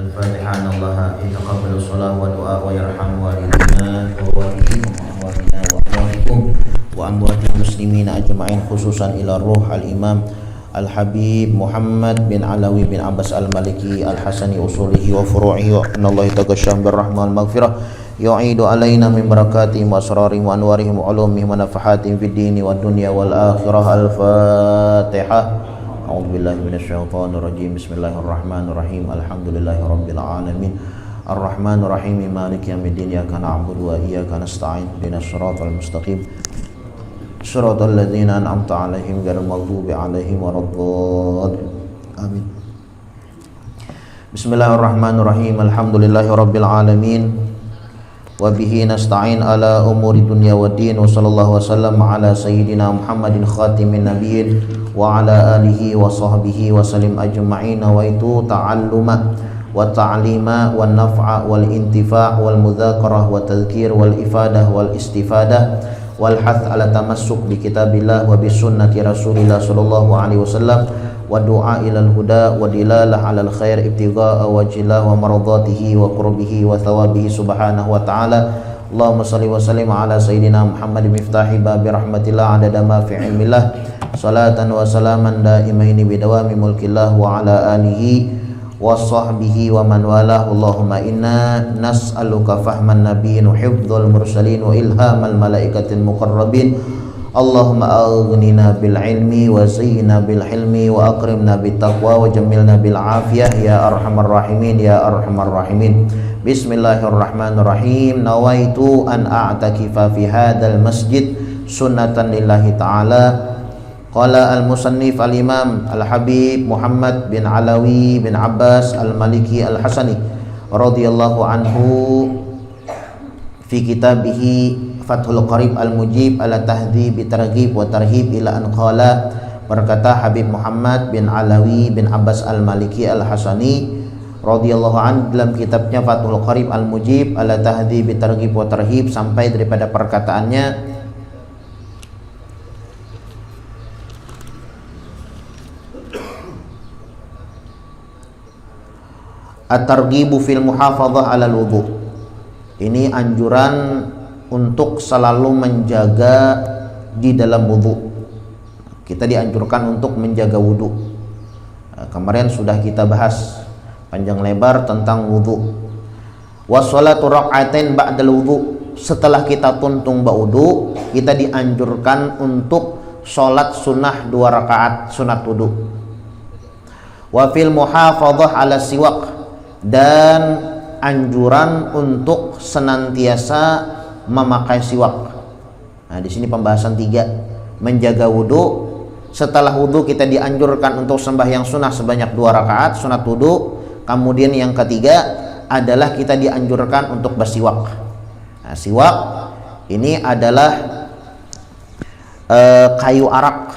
الفاتحة أن الله يتقبل الصلاة والدعاء ويرحم والدينا ووالديكم وأمواتنا وأمواتكم وأموات المسلمين أجمعين خصوصا إلى الروح الإمام الحبيب محمد بن علوي بن عباس المالكي الحسني أصوله وفروعه وأن الله يتغشاهم بالرحمة والمغفرة يعيد علينا من بركاتهم وأسرارهم وأنوارهم وعلومهم ونفحاتهم في الدين والدنيا والآخرة. الفاتحة. أعوذ بالله من الشيطان الرجيم. بسم الله الرحمن الرحيم. الحمد لله رب العالمين الرحمن الرحيم مالك يوم الدين إياك نعبد وإياك نستعين اهدنا الصراط المستقيم صراط الذين أنعمت عليهم غير المغضوب عليهم ولا الضالين آمين. بسم الله الرحمن الرحيم. الحمد لله رب العالمين وبه نستعين على أمور الدنيا والدين وصلى الله وسلم على سيدنا محمد خاتم النبيين وعلى آله وصحبه وسلم أجمعين. وإتو تعلم والتعليم والنفع والانتفاع والمذاكرة والتذكير والإفادة والاستفادة والحث على التمسك بكتاب الله وبسنة رسول الله صلى الله عليه وسلم والدعاء إلى الهدى ودلالة على الخير ابتغاء وجه الله ومرضاته وقربه وثوابه سبحانه وتعالى. اللهم صل وسلم على سيدنا محمد مفتاح باب رحمة الله عدد ما في علم الله صلاة وسلاما دائمين بدوام ملك الله وعلى آله وصحبه ومن والاه. اللهم إنا نسألك فهم النبيين وحفظ المرسلين وإلهام الملائكة المقربين. اللهم أغننا بالعلم وزينا بالحلم وأكرمنا بالتقوى وجملنا بالعافية يا أرحم الراحمين يا أرحم الراحمين. بسم الله الرحمن الرحيم. نويت أن أعتكف في هذا المسجد سنة لله تعالى. قال المصنف الإمام الحبيب محمد بن علوي بن عباس المالكي الحسني رضي الله عنه في كتابه Fathul Qarib Al-Mujib ala tahdhib targhib wa tarhib ila an qala. Berkata Habib Muhammad bin Alawi bin Abbas Al-Maliki Al-Hasani radhiyallahu anhu dalam kitabnya Fathul Qarib Al-Mujib ala tahdhib targhib wa tarhib sampai daripada perkataannya at-targhibu fil muhafadzah 'alal wudu. Ini anjuran untuk selalu menjaga di dalam wudu. Kita dianjurkan untuk menjaga wudu. Kemarin sudah kita bahas panjang lebar tentang wudu. Wassalatu rak'atain ba'dal wudu. Setelah kita tuntung wudu, kita dianjurkan untuk sholat sunnah 2 rakaat sunat wudu. Wa fil muhafadzah 'ala siwak, dan anjuran untuk senantiasa memakai siwak. Nah, di sini pembahasan 3, menjaga wudu. Setelah wudu kita dianjurkan untuk sembahyang sunnah sebanyak 2 rakaat sunat wudu. Kemudian yang ketiga adalah kita dianjurkan untuk bersiwak. Nah, siwak ini adalah kayu arak.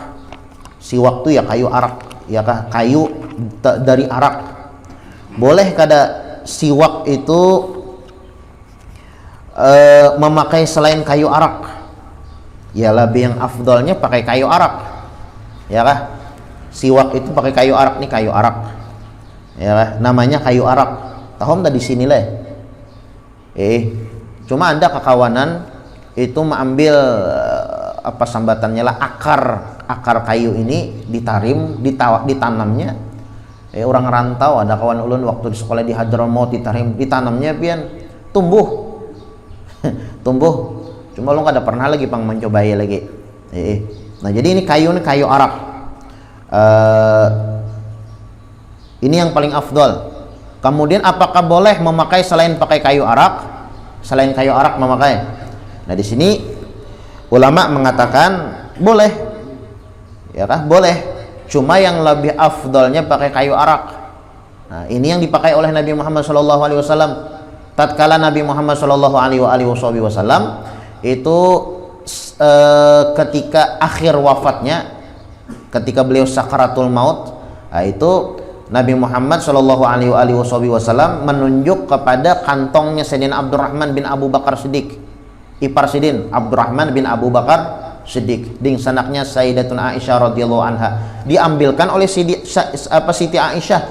Siwak itu ya kayu arak, ya kah? Kayu dari arak. Boleh kada siwak itu memakai selain kayu arak? Ya lebih yang afdalnya pakai kayu arak, ya kah? Siwak itu pakai kayu arak, nih kayu arak, ya kah? Namanya kayu arak. Tahom tadi sini lah. Cuma ada kekawanan itu mengambil apa sambatannya lah, akar kayu ini ditanamnya. Orang rantau, ada kawan ulun waktu di sekolah di Hadramaut ditanamnya pian tumbuh. Cuma lo nggak ada pernah lagi pang mencobai lagi. Nah jadi ini kayu arak. Ini yang paling afdal. Kemudian apakah boleh memakai selain pakai kayu arak? Selain kayu arak memakai? Nah di sini ulama mengatakan boleh, ya kah? Boleh. Cuma yang lebih afdalnya pakai kayu arak. Nah ini yang dipakai oleh Nabi Muhammad SAW. Tatkala Nabi Muhammad Shallallahu Alaihi Wasallam itu ketika akhir wafatnya, ketika beliau sakaratul maut, itu Nabi Muhammad Shallallahu Alaihi Wasallam menunjuk kepada kantongnya Sayyidina Abdurrahman bin Abu Bakar Siddiq, ipar Sidin Abdurrahman bin Abu Bakar Siddiq, ding sanaknya Sayyidatuna Aisyah radhiyallahu anha, diambilkan oleh Siti Aisyah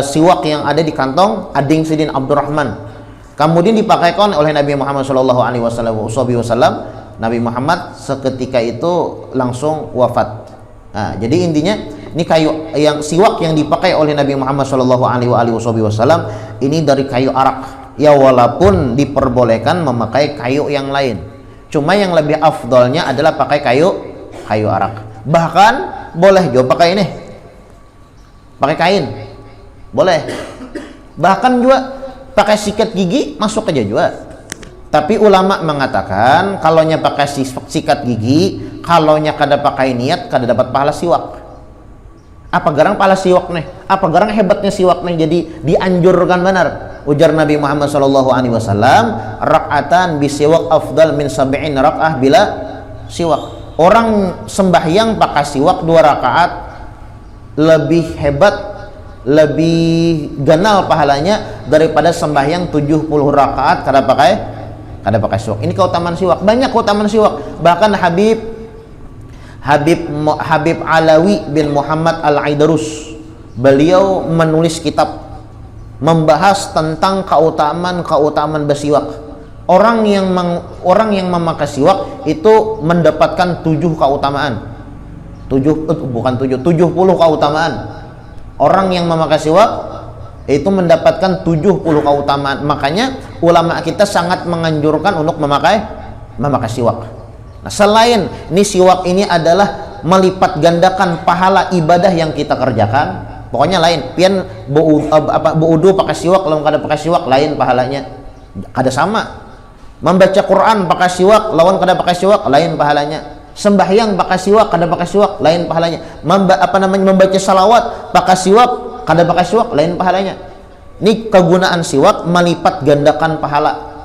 siwak yang ada di kantong Ading Sidin Abdurrahman. Kemudian dipakaikan oleh Nabi Muhammad Shallallahu Alaihi Wasallam. Nabi Muhammad seketika itu langsung wafat. Nah, jadi intinya ini kayu yang siwak yang dipakai oleh Nabi Muhammad Shallallahu Alaihi Wasallam ini dari kayu arak. Ya walaupun diperbolehkan memakai kayu yang lain, cuma yang lebih afdolnya adalah pakai kayu arak. Bahkan boleh juga pakai ini, pakai kain, boleh. Bahkan juga pakai sikat gigi masuk aja juga. Tapi ulama mengatakan kalaunya pakai sikat gigi, kalaunya kada pakai niat kada dapat pahala siwak. Apa garang pahala siwak nih? Apa garang hebatnya siwak nih? Jadi dianjurkan benar. Ujar Nabi Muhammad Shallallahu Alaihi Wasallam, rakaatan bisiwak afdal min sab'in rakaah bila siwak. Orang sembahyang pakai siwak 2 rakaat lebih hebat, lebih ganal pahalanya daripada sembahyang 70 rakaat kada pakai siwak. Ini keutamaan siwak. Banyak keutamaan siwak. Bahkan Habib Alawi bin Muhammad Al-Aidarus, beliau menulis kitab membahas tentang keutamaan bersiwak. Orang yang memakai siwak itu mendapatkan 70 keutamaan. 70 keutamaan. Orang yang memakai siwak itu mendapatkan 70 keutamaan. Makanya ulama kita sangat menganjurkan untuk memakai siwak. Nah, selain ini siwak ini adalah melipat gandakan pahala ibadah yang kita kerjakan. Pokoknya lain, pian berudu pakai siwak, lawan kada pakai siwak lain pahalanya. Kada sama. Membaca Quran pakai siwak, lawan kada pakai siwak lain pahalanya. Sembahyang pakai siwak, kada pakai siwak lain pahalanya. Membaca salawat pakai siwak, kada pakai siwak lain pahalanya. Ini kegunaan siwak melipat gandakan pahala.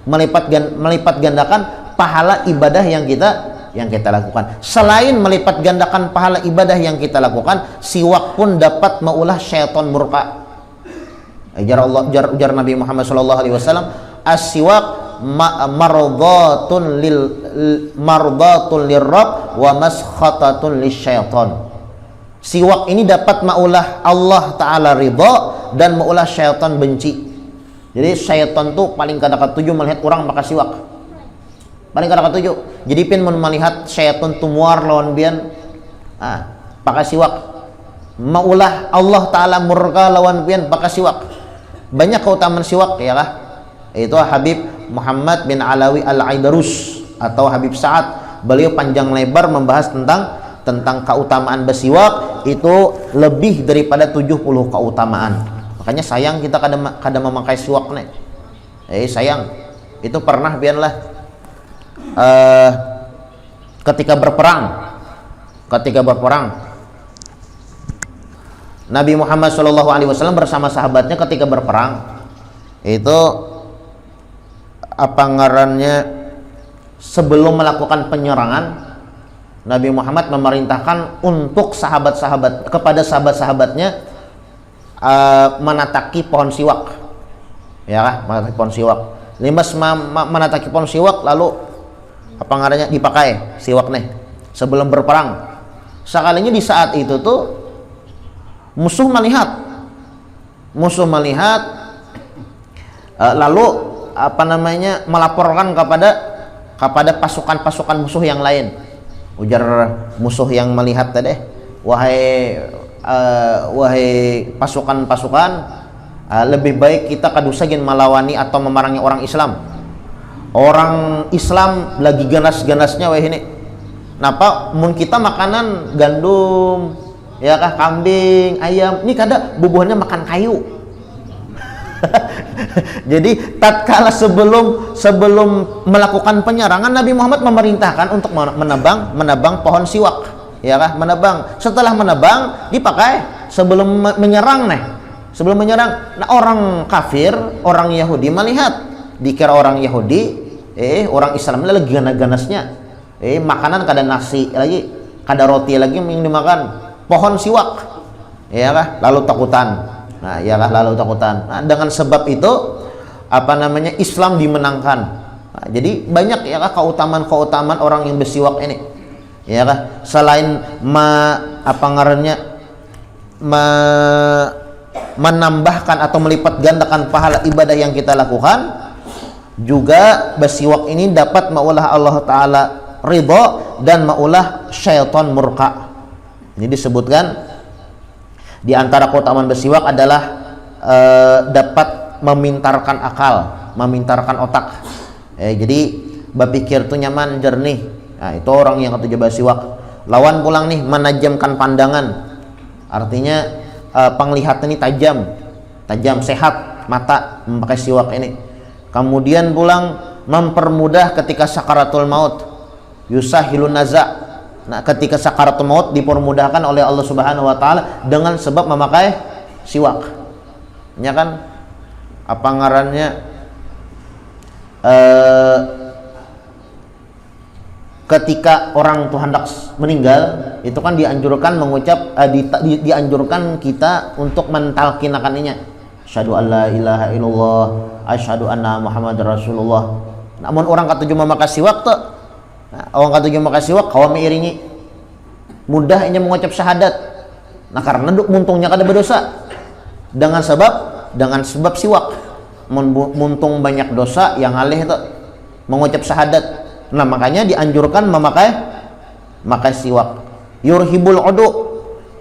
Melipat gandakan pahala ibadah yang kita lakukan. Selain melipat gandakan pahala ibadah yang kita lakukan, siwak pun dapat meulah syaitan murka. Ujar Nabi Muhammad sallallahu alaihi wasallam, as-siwak mardatun lirrabb wa maskhatatun lisyaitan. Siwak ini dapat maulah Allah taala ridha dan maulah syaitan benci. Jadi syaitan tuh paling kada ketuju melihat orang pakai siwak. Paling kada ketuju. Jadi pin melihat syaitan tuh muar lawan bian pakai siwak. Maulah Allah taala murka lawan bian pakai siwak. Banyak keutamaan siwak ya kah? Itu Habib Muhammad bin Alawi Al-Aidarus atau Habib Sa'ad. Beliau panjang lebar membahas tentang keutamaan bersiwak itu lebih daripada 70 keutamaan. Makanya sayang kita kada memakai siwak nih. Sayang. Itu pernah biarlah ketika berperang Nabi Muhammad SAW bersama sahabatnya ketika berperang itu apa ngarannya, sebelum melakukan penyerangan Nabi Muhammad memerintahkan untuk kepada sahabat-sahabatnya menataki pohon siwak, ya kan? Menataki pohon siwak. Menataki pohon siwak, lalu apa ngarannya dipakai siwak nih sebelum berperang. Sekalinya di saat itu tuh musuh melihat lalu apa namanya melaporkan kepada pasukan musuh yang lain. Ujar musuh yang melihat tadi, wahai pasukan, lebih baik kita kadusagin melawani atau memerangi orang Islam. Orang Islam lagi ganas-ganasnya wah ini. Napa mun kita makanan gandum, ya kah, kambing, ayam, ini kada bubuhannya makan kayu. Jadi tatkala sebelum melakukan penyerangan, Nabi Muhammad memerintahkan untuk menebang pohon siwak, ya kah, menebang. Setelah menebang dipakai sebelum menyerang nah orang kafir, orang Yahudi melihat, dikira orang Yahudi orang Islam lagi ganas-ganasnya, makanan kada nasi lagi, kada roti lagi yang dimakan, pohon siwak, ya kah, lalu takutan. Nah, iyalah lalu takutan. Nah, dengan sebab itu apa namanya Islam dimenangkan. Nah, jadi banyak ya kah keutamaan orang yang bersiwak ini. Ya kah, selain menambahkan atau melipat gandakan pahala ibadah yang kita lakukan. Juga bersiwak ini dapat maulah Allah Ta'ala ridho dan maulah syaitan murka. Ini disebutkan di antara keutamaan bersiwak adalah dapat memintarkan akal, memintarkan otak. Jadi berpikir tuh nyaman, jernih. Nah, itu orang yang ketujuh bersiwak. Lawan pulang nih menajamkan pandangan. Artinya penglihatan ini tajam, sehat mata memakai siwak ini. Kemudian pulang mempermudah ketika sakaratul maut, yusahilun naza. Nah, ketika sakaratul maut dipermudahkan oleh Allah Subhanahu wa taala dengan sebab memakai siwak. Ya kan? Apa ngarannya? Ketika orang tuh hendak meninggal, itu kan dianjurkan mengucap dianjurkan kita untuk mentalkinakannya. Asyhadu an la ilaha illallah, asyhadu anna Muhammadar Rasulullah. Namun orang katujuh memakai siwak tuh, orang katujuh memakai siwak kawa mengiringi mudah ini mengucap syahadat. Nah, karena muntungnya kada berdosa dengan sebab siwak. Muntung banyak dosa yang alih itu mengucap syahadat. Nah, makanya dianjurkan memakai siwak. Yurhibul udu.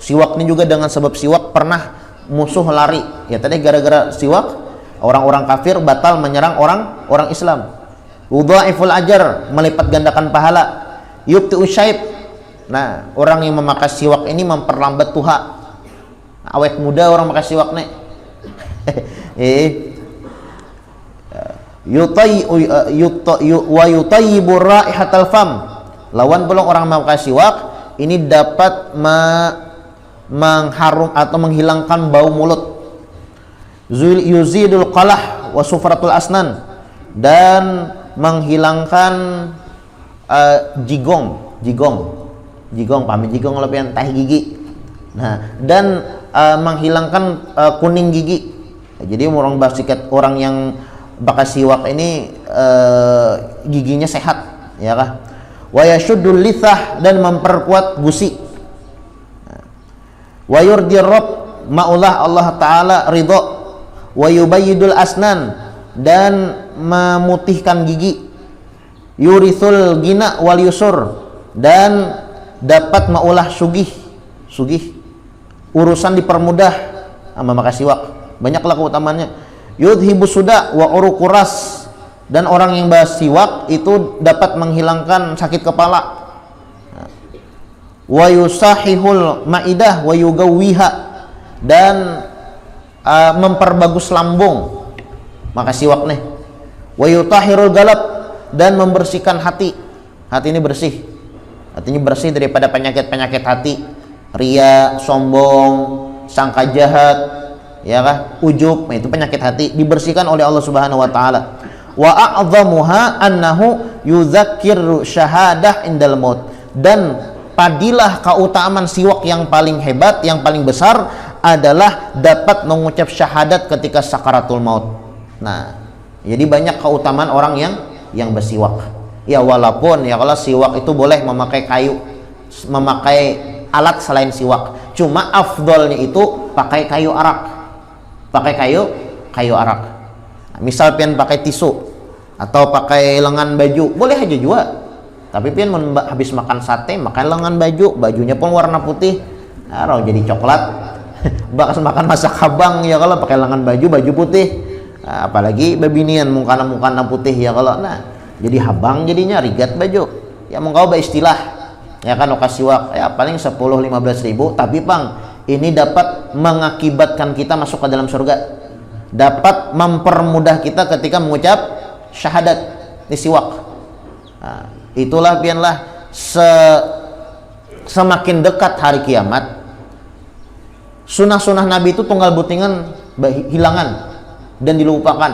Siwak ini juga dengan sebab siwak pernah musuh lari. Ya tadi gara-gara siwak orang-orang kafir batal menyerang orang Islam. Udhaiful ajar, melipat gandakan pahala. Yubti usyaib. Nah, orang yang memakai siwak ini memperlambat tuha. Awet muda orang memakai siwak nih. Wa yutayyibur raihatal fam. Lawan belum orang memakai siwak ini dapat mengharum atau menghilangkan bau mulut. Yuzidul qalah wa sufratul asnan, dan menghilangkan jigong pamit jigong lepian tahi gigi. Nah, dan menghilangkan kuning gigi. Jadi orang yang pakai siwak ini giginya sehat, ya kah? Wa yashuddul lithah, dan memperkuat gusi. Wa yurdi rabb, maulah Allah Ta'ala ridho. Wa yubayyidul asnan, dan memutihkan gigi. Yurithul gina wal yusur, dan dapat maulah sugih. Urusan dipermudah memakai siwak. Banyaklah keutamaannya. Yudhibus suda wa urukuras, dan orang yang bersiwak itu dapat menghilangkan sakit kepala. Wa yusahihul maidah wa yugawwiha, dan memperbagus lambung. Maka siwak nih. Wa yutahhirul galab, dan membersihkan hati. Hati ini bersih. Artinya bersih daripada penyakit-penyakit hati. Ria, sombong, sangka jahat, ya kah? Ujub. Nah, itu penyakit hati dibersihkan oleh Allah Subhanahu wa taala. Wa a'dhamuha annahu yudzakkir syahadah indal maut. Dan padilah keutamaan siwak yang paling hebat, yang paling besar adalah dapat mengucap syahadat ketika sakaratul maut. Nah, jadi banyak keutamaan orang yang bersiwak. Ya, walaupun ya kalau siwak itu boleh memakai kayu, memakai alat selain siwak. Cuma afdolnya itu pakai kayu arak. Pakai kayu arak. Nah, misal pian pakai tisu atau pakai lengan baju, boleh aja juga. Tapi pian habis makan sate, makan lengan bajunya pun warna putih, nah, jadi coklat. Bakas makan masak habang ya kalau pakai lengan baju putih. Nah, apalagi bebinian mukana putih ya kalau. Nah, jadi habang jadinya rigat baju. Ya mengkau istilah ya kan okasiwak ya paling 10-15 ribu, tapi Bang, ini dapat mengakibatkan kita masuk ke dalam surga. Dapat mempermudah kita ketika mengucap syahadat di siwak. Nah, itulah pianlah semakin dekat hari kiamat, sunah-sunah Nabi itu tunggal butingan hilangan dan dilupakan.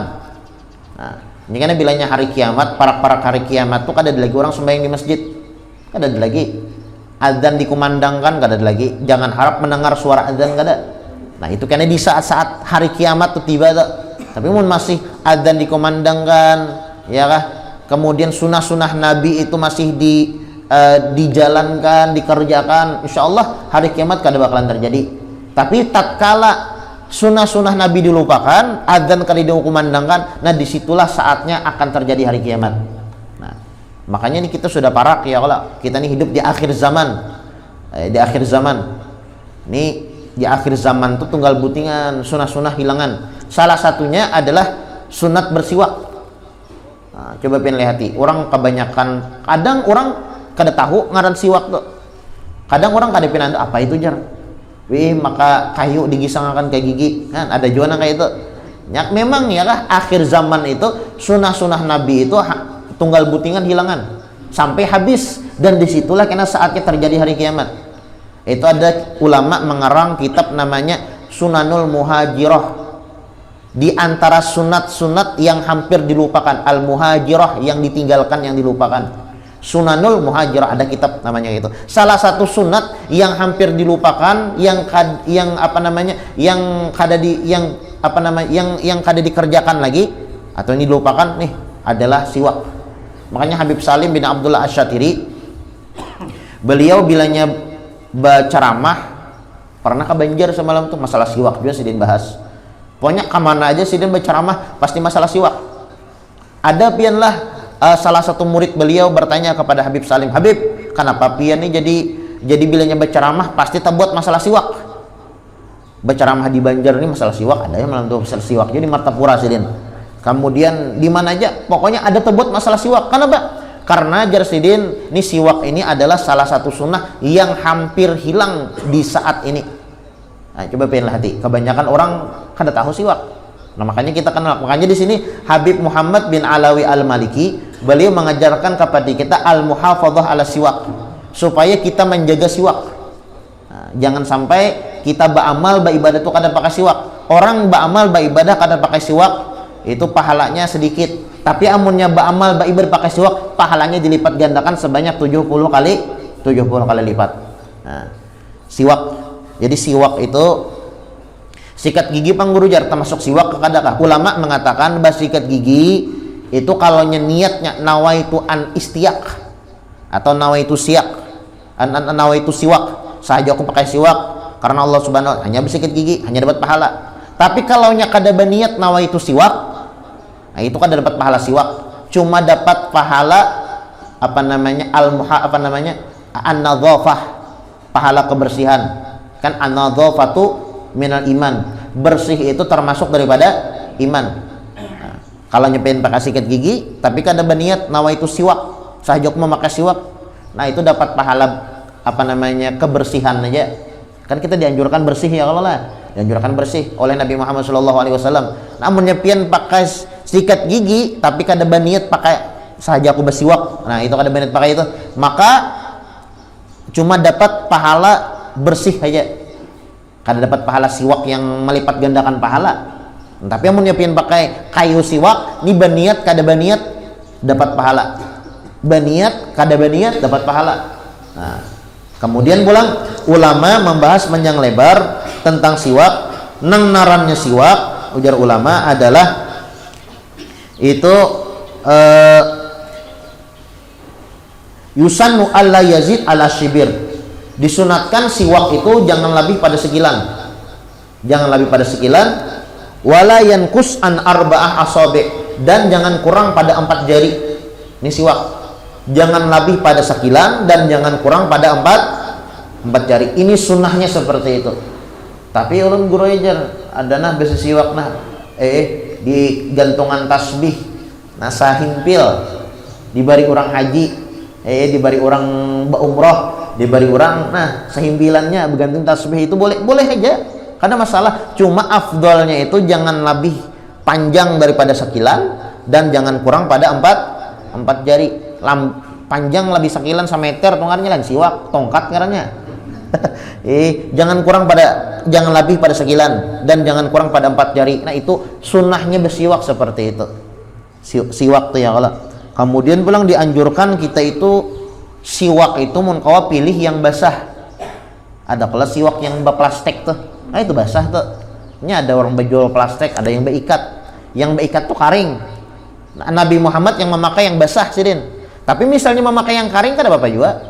Nah, ini karena bilangnya hari kiamat, parak-parak hari kiamat tuh kada ada lagi orang sembahyang di masjid, kada ada lagi adzan dikumandangkan, kada ada lagi, jangan harap mendengar suara adzan, kada. Nah, itu karena di saat-saat hari kiamat tuh tiba tuh. Tapi mun masih adzan dikumandangkan, ya kah? Kemudian sunah-sunah Nabi itu masih dijalankan, dikerjakan, insya Allah hari kiamat kada bakalan terjadi. Tapi tatkala sunnah-sunnah Nabi dilupakan, adzan kali dikumandangkan, nah disitulah saatnya akan terjadi hari kiamat. Nah, makanya ini kita sudah parak ya Allah, kita ini hidup di akhir zaman. Di akhir zaman. Ini di akhir zaman tuh tunggal butingan, sunnah-sunnah hilangan. Salah satunya adalah sunat bersiwak. Nah, coba pengen lihati, orang kebanyakan, kadang orang kada tahu ngaran siwak tuh. Kadang orang kada pengen apa itu jar. Wih, maka kayu digisangakan kayak gigi kan, ada juga kayak itu ya, memang ya lah akhir zaman itu sunah-sunah Nabi itu tunggal butingan hilangan sampai habis, dan disitulah kena saatnya terjadi hari kiamat. Itu ada ulama mengarang kitab namanya Sunanul Muhajirah, di antara sunat-sunat yang hampir dilupakan, al-muhajirah, yang ditinggalkan, yang dilupakan. Sunanul Muhajirah, ada kitab namanya itu. Salah satu sunat yang hampir dilupakan, yang kada dikerjakan lagi atau ini dilupakan nih adalah siwak. Makanya Habib Salim bin Abdullah Asy-Syatiri, beliau bilanya berceramah pernah ke Banjar semalam tuh masalah siwak juga sidin bahas. Pokoknya kemana aja sidin berceramah pasti masalah siwak. Ada pianlah salah satu murid beliau bertanya kepada Habib Salim, Habib, kenapa pian nih jadi bilanya berceramah pasti terbuat masalah siwak? Berceramah di Banjar ini masalah siwak, ada yang malam tuh masalah siwak jadi Martapura sidin. Kemudian di mana aja pokoknya ada terbuat masalah siwak. Kenapa? Karena jar sidin ini siwak ini adalah salah satu sunnah yang hampir hilang di saat ini. Nah, coba pengen hati, kebanyakan orang kada tahu siwak. Nah, makanya kita kenal. Makanya di sini Habib Muhammad bin Alawi Al-Maliki, beliau mengajarkan kepada kita al-muhafadzah ala siwak, supaya kita menjaga siwak. Nah, jangan sampai kita beramal beribadah itu kada pakai siwak. Orang beramal beribadah kada pakai siwak itu pahalanya sedikit. Tapi amunnya beramal beribadah pakai siwak, pahalanya dilipat gandakan sebanyak 70 kali lipat. Nah, siwak. Jadi siwak itu sikat gigi pangguru jar termasuk siwak ke kadakah. Ulama mengatakan bahwa sikat gigi itu kalau niatnya nawaitu an istiak atau nawaitu siak, nawaitu siwak, saja aku pakai siwak karena Allah Subhanahu wa taala, hanya bersikat gigi hanya dapat pahala. Tapi kalau nya kada berniat nawaitu siwak, nah itu kan dapat pahala siwak, cuma dapat pahala an-nadzafah, pahala kebersihan. Kan an-nadzafatu minal iman, bersih itu termasuk daripada iman. Nah, kalau nyepen pakai sikat gigi tapi kada berniat nawaitu siwak, sahjok memakai siwak, nah itu dapat pahala kebersihan aja. Kan kita dianjurkan bersih ya Allah lah, dianjurkan bersih oleh Nabi Muhammad SAW. Namun nyepen pakai sikat gigi tapi kada berniat pakai sahaja aku bersiwak, nah itu kada berniat pakai itu, maka cuma dapat pahala bersih aja, kada dapat pahala siwak yang melipat gandakan pahala. Tapi amun nyiapin pakai kayu siwak, ini berniat kada berniat dapat pahala, berniat kada berniat dapat pahala. Nah, kemudian pulang ulama membahas panjang lebar tentang siwak. Nang narannya siwak, ujar ulama adalah itu yusannu alla yazid ala shibir. Disunatkan siwak itu jangan lebih pada sekilan, wala yankus an arba'ah asabi, dan jangan kurang pada 4 jari. Ini siwak jangan lebih pada sekilan dan jangan kurang pada 4 jari. Ini sunnahnya seperti itu. Tapi ulun guru ajar ada nah besi siwak nah di gantungan tasbih nah sahimpil dibari orang haji, dibari orang umroh, dibari orang, nah sehimpilannya bergantung tasbih itu boleh aja, karena masalah. Cuma afdolnya itu jangan lebih panjang daripada sekilan dan jangan kurang pada 4 jari. Panjang lebih sekilan semeter tongkarnya lagi siwak tongkat ngarannya. jangan lebih pada sekilan dan jangan kurang pada 4 jari. Nah itu sunnahnya bersiwak seperti itu. Siwak tuh ya Allah. Kemudian pulang dianjurkan kita itu siwak itu mun kawa pilih yang basah. Ada pula siwak yang berplastik tuh, nah itu basah tuh. Ini ada orang berjual plastik, ada yang berikat. Yang berikat tuh karing. Nah, Nabi Muhammad yang memakai yang basah sidin. Tapi misalnya memakai yang karing kan ada apa juga,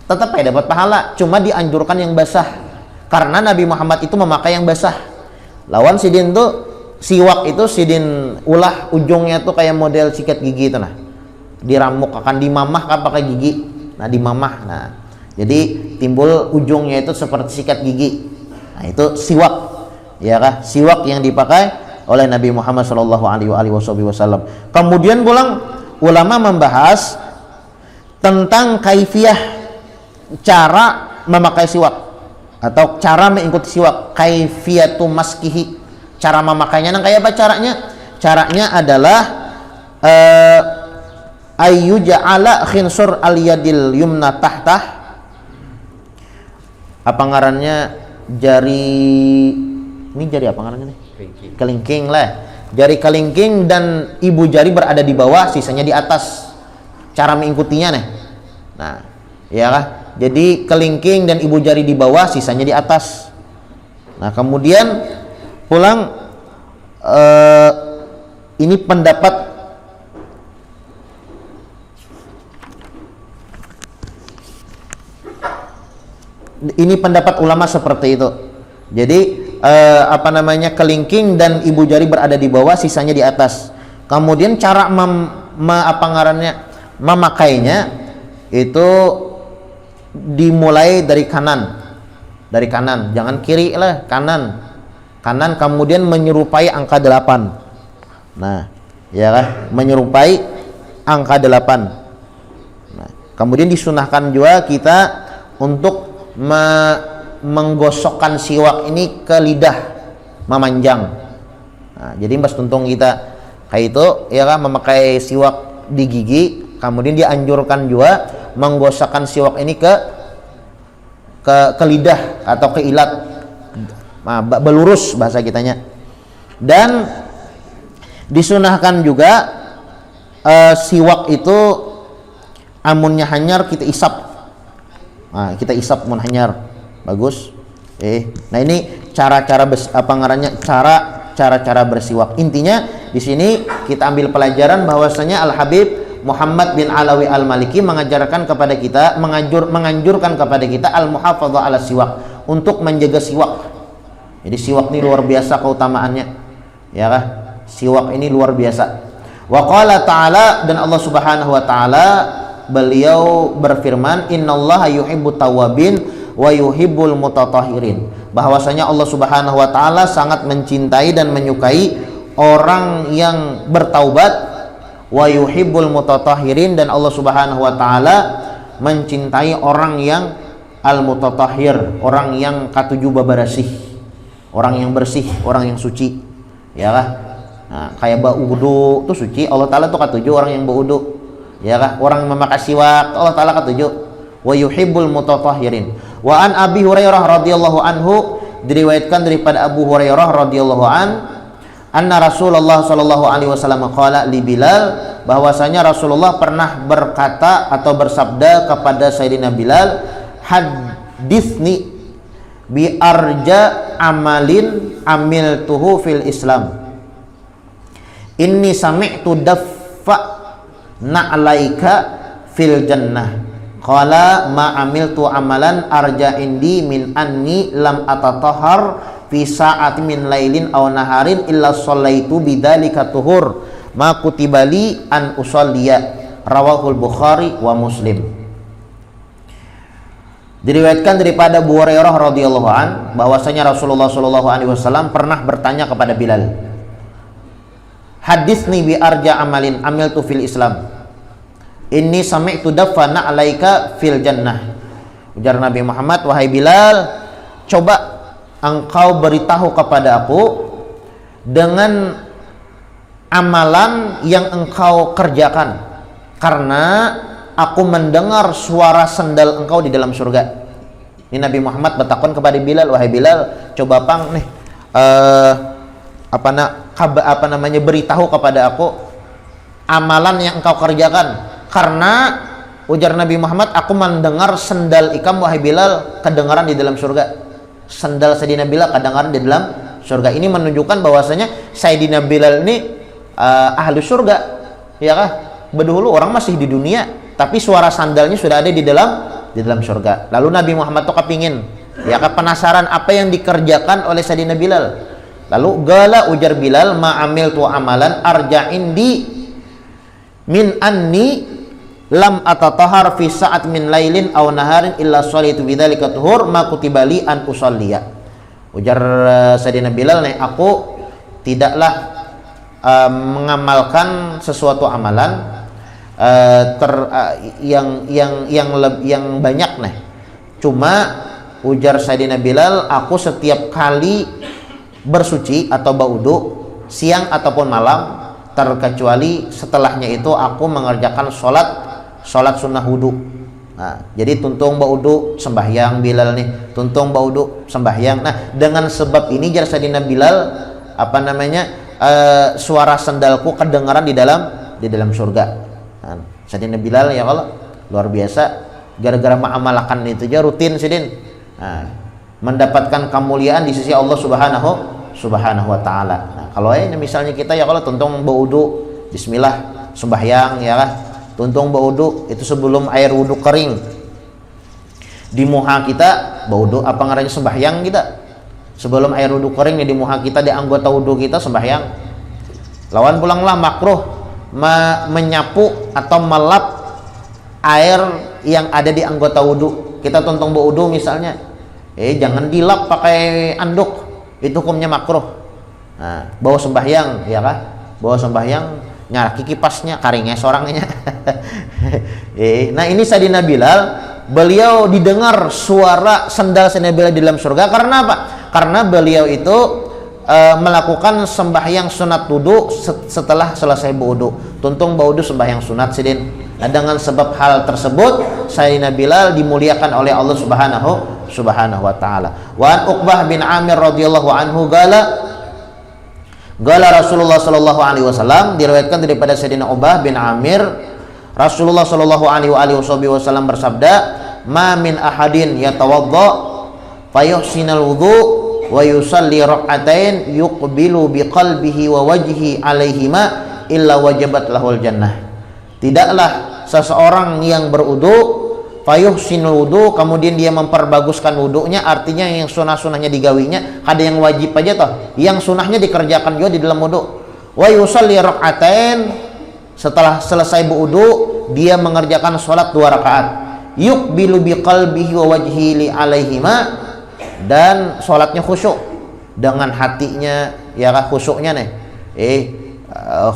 tetap dapat pahala. Cuma dianjurkan yang basah karena Nabi Muhammad itu memakai yang basah. Lawan sidin tuh siwak itu sidin ulah ujungnya tuh kayak model sikat gigi itu nah. Diramuk akan dimamah kan pakai gigi. Nah, dimamah. Nah, jadi timbul ujungnya itu seperti sikat gigi. Nah, itu siwak. Ya kah? Siwak yang dipakai oleh Nabi Muhammad sallallahu alaihi wasallam. Kemudian pulang ulama membahas tentang kaifiyah cara memakai siwak atau cara mengikuti siwak, kaifiyatu maskihi, cara memakainya. Nah, kayak apa caranya? Caranya adalah ayyu ja'ala khinsur al-yadil yumna tahtah, apa ngarannya, ini jari apa ngarannya nih? Kelingking lah. Jari kelingking dan ibu jari berada di bawah, sisanya di atas. Cara mengikutinya nih. Nah, ya kah? Jadi kelingking dan ibu jari di bawah, sisanya di atas. Nah, kemudian pulang ini pendapat ulama seperti itu. Jadi kelingking dan ibu jari berada di bawah, sisanya di atas. Kemudian cara memakainya itu dimulai dari kanan, jangan kiri lah, kanan, kemudian menyerupai angka 8. Nah, ya kan, menyerupai angka 8. Nah, kemudian disunahkan juga kita untuk menggosokkan siwak ini ke lidah, memanjang. Nah, jadi mbas tuntung kita kayak itu, ya kan, memakai siwak di gigi. Kemudian dianjurkan juga menggosokkan siwak ini ke lidah atau ke ilat, belurus bahasa kitanya. Dan disunahkan juga siwak itu amunnya hanyar kita isap. Nah, kita isap mun hanyar bagus. Nah, ini cara-cara cara bersiwak. Intinya di sini kita ambil pelajaran bahwasanya Al Habib Muhammad bin Alawi Al-Maliki mengajarkan kepada kita, menganjurkan kepada kita al-muhafadzah ala siwak, untuk menjaga siwak. Jadi siwak ini luar biasa keutamaannya. Ya kah? Siwak ini luar biasa. Wa qala ta'ala, dan Allah Subhanahu wa taala beliau berfirman, innallaha yuhibbut tawwabin wa yuhibbul mutatahhirin. Bahwasanya Allah Subhanahu wa taala sangat mencintai dan menyukai orang yang bertaubat, wa yuhibbul mutatahhirin, dan Allah Subhanahu wa taala mencintai orang yang al-mutatahhir, orang yang katuju babarasih, orang yang bersih, orang yang suci. Ya kah? Nah, kayak baudu itu suci, Allah taala tuh katuju orang yang baudu. Ya kah? Orang memakai siwak, Allah taala katuju. Wa yuhibbul mutatahhirin. Wa an Abi Hurairah radhiyallahu anhu, diriwayatkan daripada Abu Hurairah radhiyallahu anna Rasulullah sallallahu alaihi wasallam qala li Bilal, bahwasanya Rasulullah pernah berkata atau bersabda kepada Sayyidina Bilal, haditsni bi arja amalin amiltuhu fil Islam, inni sami'tu daffa na'laika fil jannah, qala ma amiltu amalan arja indi min anni lam atatahhar fi sa'ati min lailin aw naharin illa shallaitu bidzalika tuhur ma kutibali an usalliya, rawahul Bukhari wa Muslim. Diriwayatkan daripada Abu Hurairah radhiyallahu an bahwasanya Rasulullah sallallahu alaihi wasallam pernah bertanya kepada Bilal, haditsni bi arja amalin amiltu fil Islam, inni sami'tu dafana alaika fil jannah. Ujar Nabi Muhammad, wahai Bilal, coba engkau beritahu kepada aku dengan amalan yang engkau kerjakan, karena aku mendengar suara sendal engkau di dalam surga. Ini Nabi Muhammad bertakon kepada Bilal, wahai Bilal, coba pang nih beritahu kepada aku amalan yang engkau kerjakan, karena ujar Nabi Muhammad, aku mendengar sendal ikam wahai Bilal kedengaran di dalam surga. Sendal Sayyidina Bilal kedengaran di dalam surga. Ini menunjukkan bahwasanya Sayyidina Bilal ini ahli surga, ya kah? Bedahulu orang masih di dunia, tapi suara sandalnya sudah ada di dalam surga. Lalu Nabi Muhammad tuh kepingin, ya kah, penasaran apa yang dikerjakan oleh Sayyidina Bilal. Lalu gala ujar Bilal, ma amiltu amalan arja indi min anni lam atatahhar fi sa'at min lailin aw naharin illa shallaitu bidzalika tuhur ma kutiba li an usalliya. Ujar Sayyidina Bilal, nih aku tidaklah mengamalkan sesuatu amalan yang banyak nih. Cuma ujar Sayyidina Bilal, aku setiap kali bersuci atau baudu siang ataupun malam, terkecuali setelahnya itu aku mengerjakan sholat sunnah wudu. Nah, jadi tuntung baudu sembahyang Bilal nih, tuntung baudu sembahyang. Nah, dengan sebab ini jar Sayyidina Bilal suara sendalku kedengaran di dalam surga. Nah, Sayyidina Bilal ya Allah luar biasa, gara-gara mengamalkan itu aja rutin sidin. Nah, mendapatkan kemuliaan di sisi Allah subhanahu wa ta'ala. Nah, kalau misalnya kita ya kalau tuntung baudu bismillah sembahyang ya kan, tuntung baudu itu sebelum air wudu kering di muha kita baudu apa ngaranya sembahyang kita sebelum air wudu kering di muha kita di anggota wudu kita sembahyang. Lawan pulanglah makruh menyapu atau melap air yang ada di anggota wudu. Kita tuntung baudu misalnya, jangan dilap pakai anduk, itu hukumnya makruh. Nah, bawa sembahyang ya kan, bawa sembahyang nyaraki kipasnya karingnya sorangnya. Nah ini Sayyidina Bilal, beliau didengar suara sendal Sayyidina Bilal di dalam surga karena apa? Karena beliau itu melakukan sembahyang sunat wudu setelah selesai wudu. Tuntung wudu sembahyang sunat sidin. Nah, dengan sebab hal tersebut Sayyidina Bilal dimuliakan oleh Allah subhanahu wa ta'ala. Wa an Uqbah bin Amir radhiyallahu anhu gala Rasulullah sallallahu alaihi wasallam, diriwayatkan daripada Sayyidina Uqbah bin Amir, Rasulullah sallallahu alaihi wasallam bersabda, ma min ahadin yatawadda fayuhsinal wudu wa yusalli rak'atain yuqbilu biqalbihi wa wajhihi alaihima illa wajabat lahul jannah. Tidaklah seseorang yang berwudu fayuhsinul wudu, kemudian dia memperbaguskan wudunya, artinya yang sunah-sunahnya digawinya, ada yang wajib aja toh, yang sunahnya dikerjakan juga di dalam wudu. Wa yusalli rak'atain, setelah selesai berwudu dia mengerjakan sholat 2 rakaat. Yuqbilu biqalbihi wa wajhihi alaihima, dan sholatnya khusyuk dengan hatinya ya khusyuknya nih,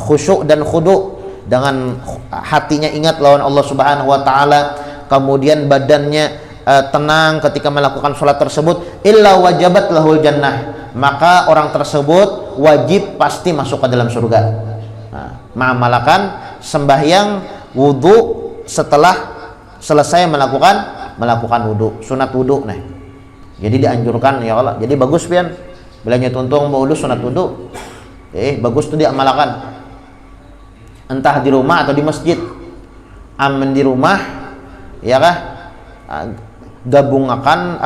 khusyuk dan khudu, dengan hatinya ingat lawan Allah subhanahu wa ta'ala, kemudian badannya tenang ketika melakukan sholat tersebut, illa wajabat lahul jannah, maka orang tersebut wajib pasti masuk ke dalam surga. Nah, mengamalkan sembahyang wudu setelah selesai melakukan wudu, sunat wudu nih. Jadi dianjurkan ya Allah, jadi bagus pian bilanya tuntung wudu sunat wudu, bagus tuh diamalkan, entah di rumah atau di masjid. Aman di rumah ya kah, gabungakan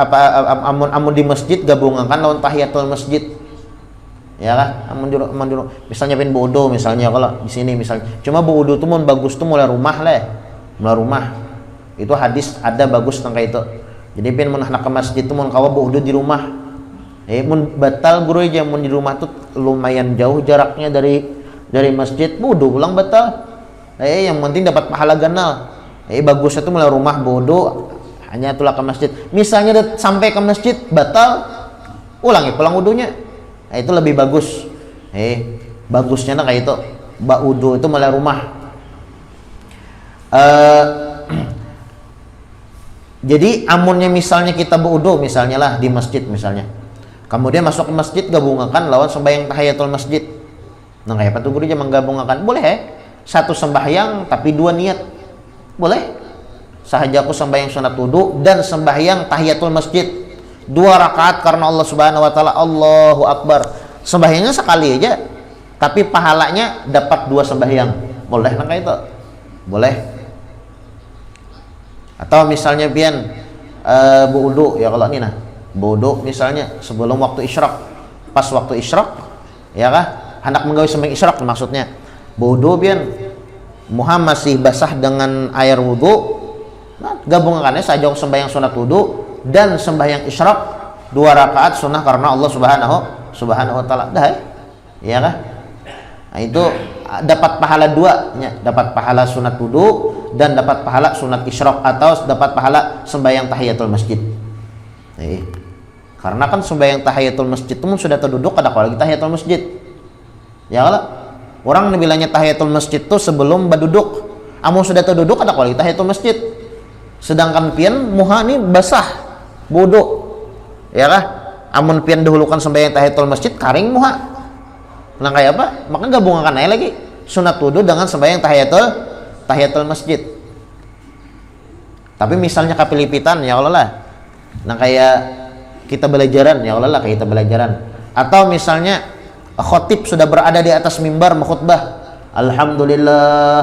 amun di masjid gabungakan lawan tahiyatul masjid ya kah, amun di rumah misalnya pin bodo misalnya, kalau di sini misalnya cuma bodo tuh mun bagus tuh mulai rumah itu hadis ada bagus tentang itu. Jadi pin mun nak ke masjid tuh mun kawa bodo di rumah, mun batal guru aja mun di rumah tuh lumayan jauh jaraknya dari masjid, bodo pulang batal. Yang penting dapat pahala ganal. Bagusnya tuh mulai rumah bodo hanya tulah ke masjid. Misalnya sampai ke masjid batal, ulangi pulang wudunya. Nah, itu lebih bagus. Bagusnya nah kayak itu. Wudu itu mulai rumah. Jadi amunnya misalnya kita berwudu misalnya lah di masjid misalnya, kemudian masuk ke masjid gabungakan lawan sembahyang tahiyatul masjid. Nah kayak apa tuh guru aja menggabungkan, boleh satu sembahyang tapi 2 niat, boleh. Sahaja aku sembahyang sunat wudu dan sembahyang tahiyatul masjid 2 rakaat karena Allah subhanahu wa ta'ala, Allahu akbar. Sembahyangnya sekali aja tapi pahalanya dapat 2 sembahyang, boleh nah kayak itu, boleh. Atau misalnya pian berwudu ya, kalau ini nah berwudu misalnya sebelum waktu isyraq, pas waktu isyraq ya kah, hendak menggawe sembahyang isyraq maksudnya berwudu pian muha masih basah dengan air wudu, nah gabungkannya saja sembahyang sunat wudu dan sembahyang isyraq 2 rakaat sunnah karena Allah Subhanahu wa taala. Dah ya kah? Nah, itu dapat pahala dua, dapat pahala sunat wudu dan dapat pahala sunat isyraq atau dapat pahala sembahyang tahiyatul masjid. Karena kan sembahyang tahiyatul masjid itu sudah terduduk ada kalau lagi tahiyatul masjid. Ya kalau orang bilangnya tahiyatul masjid itu sebelum berduduk. Amun sudah terduduk ada kalau lagi tahiyatul masjid. Sedangkan pian muha ini basah, wudu. Ya kah? Amun pian dahulukan sembahyang tahiyatul masjid karing muha. Nah kayak apa? Maka gabungkan aja lagi sunat wudu dengan sembahyang tahiyatul masjid. Tapi misalnya kapilipitan ya Allah lah. Nah kayak kita belajaran ya Allah lah, kayak kita belajaran. Atau misalnya khotib sudah berada di atas mimbar mengkhutbah. Alhamdulillah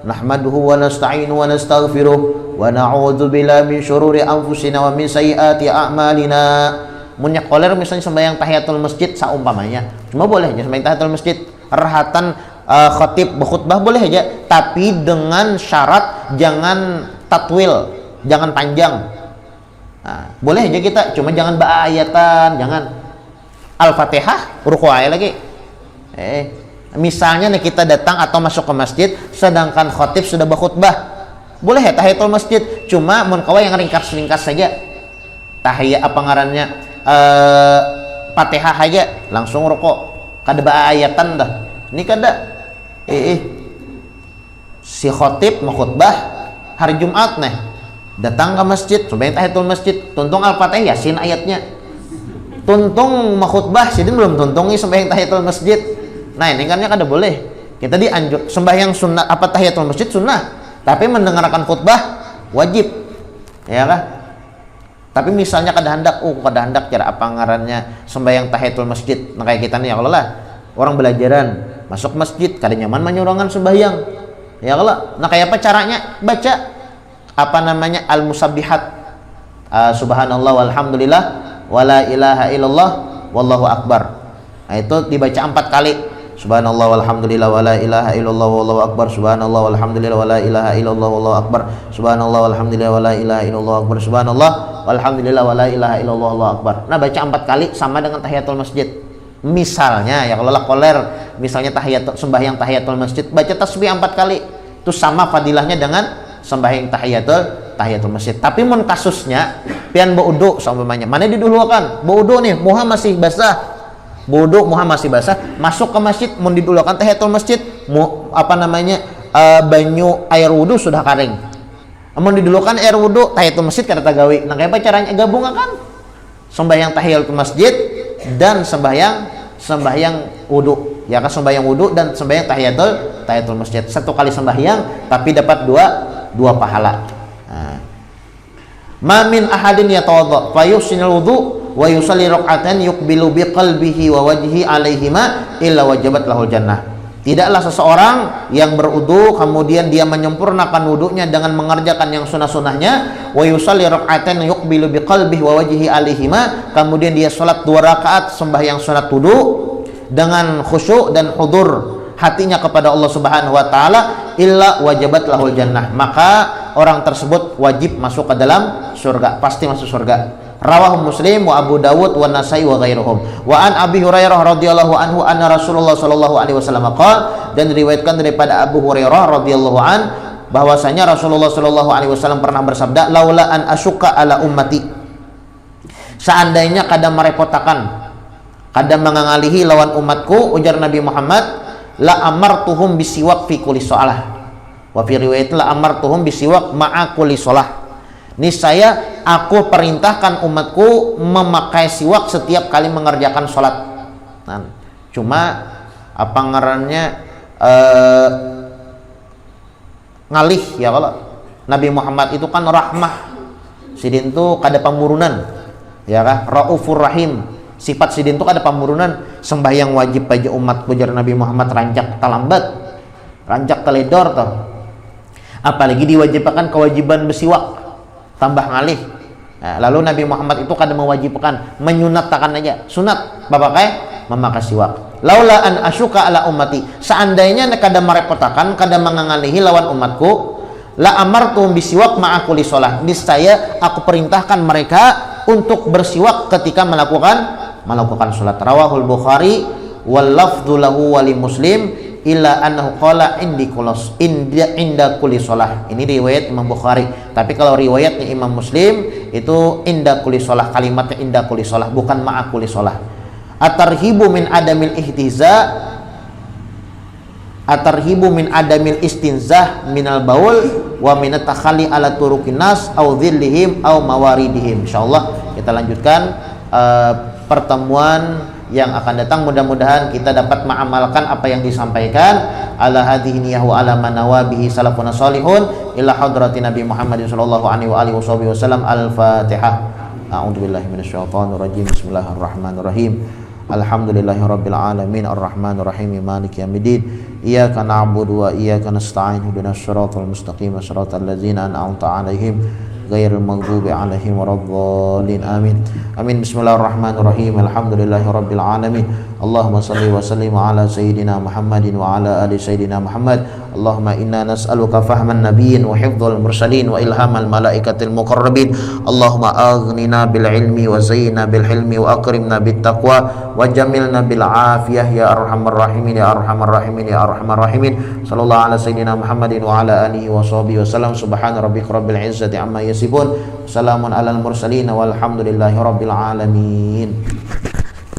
nahmaduhu wa nasta'inu wa nastaghfiruh wa na'udzu billahi min syururi anfusina wa min sayyiati a'malina. Munyak koler misalnya sembahyang tahiyatul masjid saumpamanya, cuma boleh aja sembahyang tahiyatul masjid rahatan khotib berkhutbah boleh aja, tapi dengan syarat jangan tatwil, jangan panjang. Nah, boleh aja kita, cuma jangan ayatan, jangan al-fatihah ruku' aja lagi. Misalnya nih kita datang atau masuk ke masjid sedangkan khotib sudah berkhutbah, boleh ya tahiyatul masjid, cuma mun kawa yang ringkas-ringkas saja. Tahiyat apa ngarannya? Fatihah aja langsung rokok kada ayatan dah ini kada si khotib mau khutbah hari Jumat nih datang ke masjid sembahyang tahiyatul masjid tuntung al-fatihah yasin ayatnya tuntung mau khutbah sidin belum tuntungi sembahyang tahiyatul masjid. Nah ini kan kada boleh, kita dianjur sembahyang sunnah apa tahiyatul masjid sunnah, tapi mendengarkan khutbah wajib ya kah? Tapi misalnya kada hendak cara apa ngarannya sembahyang tahiyatul masjid. Nah kayak kita nih ya Allah lah, orang belajaran masuk masjid kada nyaman menyurangan sembahyang. Ya Allah. Nah kayak apa caranya? Baca apa namanya al-musabbihat. Subhanallah walhamdulillah wala ilaha illallah wallahu akbar. Nah itu dibaca 4 kali. Subhanallah walhamdulillah wala ilaha illallah wallahu akbar. Subhanallah walhamdulillah wala ilaha illallah wallahu akbar. Subhanallah walhamdulillah wala ilaha illallah akbar. Subhanallah walhamdulillah wala ilaha illallah wallahu akbar. Nah baca 4 kali sama dengan tahiyatul masjid. Misalnya ya kalau koler misalnya sembahyang tahiyatul masjid baca tasbih 4 kali. Itu sama fadilahnya dengan sembahyang tahiyatul masjid. Tapi mun kasusnya pian wudu saumpamanya. Mana didulukan? Wudu nih muha masih basah. Wudu muha masih basah, masuk ke masjid mun didulukan tahiyatul masjid, apa namanya? Banyu air wudu sudah kering. Mun didulukan air wudu tahiyatul masjid kada tagawi. Nah kayak apa caranya gabungkan? Sembahyang tahiyatul masjid dan sembahyang wudu. Ya kan sembahyang wudu dan sembahyang tahiyatul masjid. 1 kali sembahyang tapi dapat dua pahala. Ma min ahadin yatawadda fa yuhsinul wudu wa yusalli rak'atan yuqbilu biqalbihi wa wajhi alaihima illa wajabat lahul jannah. Tidaklah seseorang yang berwudu kemudian dia menyempurnakan wudunya dengan mengerjakan yang sunnah-sunnahnya, wa yusalli rak'atan yuqbilu biqalbihi wa wajhi alaihima, kemudian dia salat 2 rakaat sembahyang sunat wudu dengan khusyuk dan hudur hatinya kepada Allah Subhanahu wa taala, illa wajabat lahul jannah, maka orang tersebut wajib masuk ke dalam surga, pasti masuk surga. Rawahu Muslim wa Abu Dawud wa Nasai wa ghairuhum. Wa an Abi Hurairah radhiyallahu anhu anna Rasulullah sallallahu alaihi wasallam qala, dan diriwayatkan daripada Abu Hurairah radhiyallahu an bahwasanya Rasulullah sallallahu alaihi wasallam pernah bersabda, laula an asyqa ala ummati, seandainya kada merepotakan, kada mengangalihi lawan umatku, ujar Nabi Muhammad, la amartuhum bisiwak fi kulli shalah. Wa fi riwayat la amartuhum bisiwak ma'a kulli shalah. Niscaya aku perintahkan umatku memakai siwak setiap kali mengerjakan sholat. Nah, cuma apa ngarannya ngalih ya kalau Nabi Muhammad itu kan rahmah, sidin tu kada pamurunan ya kah, raufur rahim, sifat sidin tu kada pamurunan. Sembahyang wajib aja umat pujar Nabi Muhammad rancak talambat, rancak teledor toh, apalagi diwajibkan kewajiban bersiwak tambah ngalih. Nah, lalu Nabi Muhammad itu kadang mewajibkan, menyunatkan aja sunat bapak memakai siwak. Laula an asyuka ala ummati, seandainya kada merepotakan, kada mengangalihi lawan umatku, la amartum bisiwak ma'a kulli shalah, niscaya aku perintahkan mereka untuk bersiwak ketika melakukan melakukan salat. Rawahul Bukhari wal lafdzu lahu wa li Muslim illa annahu qala inda kulli shalah. Ini riwayat Imam Bukhari. Tapi kalau riwayatnya Imam Muslim itu inda kulli shalah, kalimatnya inda kulli shalah, bukan ma'a kulli shalah. Atarhibu min adamil ihtiza, atarhibu min adamil istinzah minal baul wa min takhali ala turuqin nas au dhillihim au mawaridihim. Insyaallah kita lanjutkan pertemuan yang akan datang. Mudah-mudahan kita dapat mengamalkan apa yang disampaikan. Ala hadhihi niyahu ala manawabihi salafuna salihun ila hadrati Nabi Muhammadin sallallahu alaihi wa alihi wasallam. Al-Fatihah. A'udzubillahi minasyaitonir rajim. Bismillahirrahmanirrahim. Alhamdulillahirabbil alamin arrahmanir rahim maliki yaumiddin. Iyyaka na'budu wa iyyaka nasta'in ihdinas siratal mustaqim siratal ladzina an'amta 'alaihim ghairil maghdubi 'alaihim waladdallin. Amin. Amin. Bismillahirrahmanirrahim. Alhamdulillahirabbil alamin. Allahumma shalli wa sallim ala sayyidina Muhammadin wa ala ali sayyidina Muhammad. Allahumma inna nas'aluka fahman nabiyyin wa hifdzal mursalin wa ilhamal malaikatil muqarrabin. Allahumma aghnina bil ilmi wa zayyina bil hilmi wa akrimna bit taqwa wa jamilna bil afiyah ya arhamar rahimin ya arhamar rahimin ya arhamar rahimin. Sallallahu ala sayyidina Muhammadin wa ala alihi wa sahbihi wasallam. Subhana rabbika rabbil izzati amma yasifun. Salamun alal mursalin walhamdulillahi rabbil alamin.